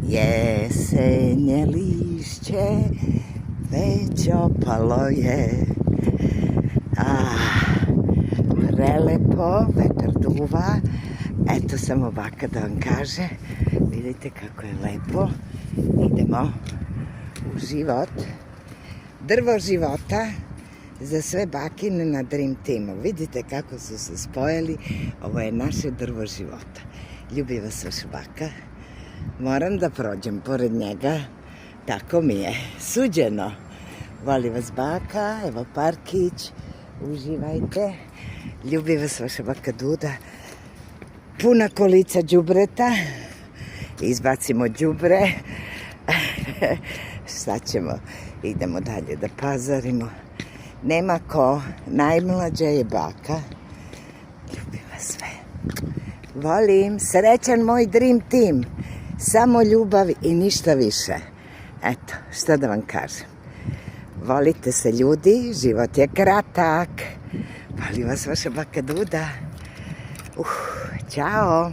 Jesenje lišće već opalo je. Prelepo, vetar duva. Eto samo baka da vam kaže. Vidite kako je lepo. Idemo u život. Drvo života za sve bakine na Dream Teamu. Vidite kako su se spojili. Ovo je naše drvo života. Ljubi vas vaša baka. Moram da prođem pored njega. Tako mi je suđeno. Voli vas baka. Evo parkić. Uživajte. Ljubi vas vaša baka Duda. Puna kolica đubreta. Izbacimo đubre. Šta ćemo? Idemo dalje da pazarimo. Nema ko. Najmlađa je baka. Ljubim vas sve. Volim. Srećan moj Dream Team. Samo ljubav i ništa više. Eto, šta da vam kažem. Volite se ljudi. Život je kratak. Voli vas vaša baka Duda. Ćao.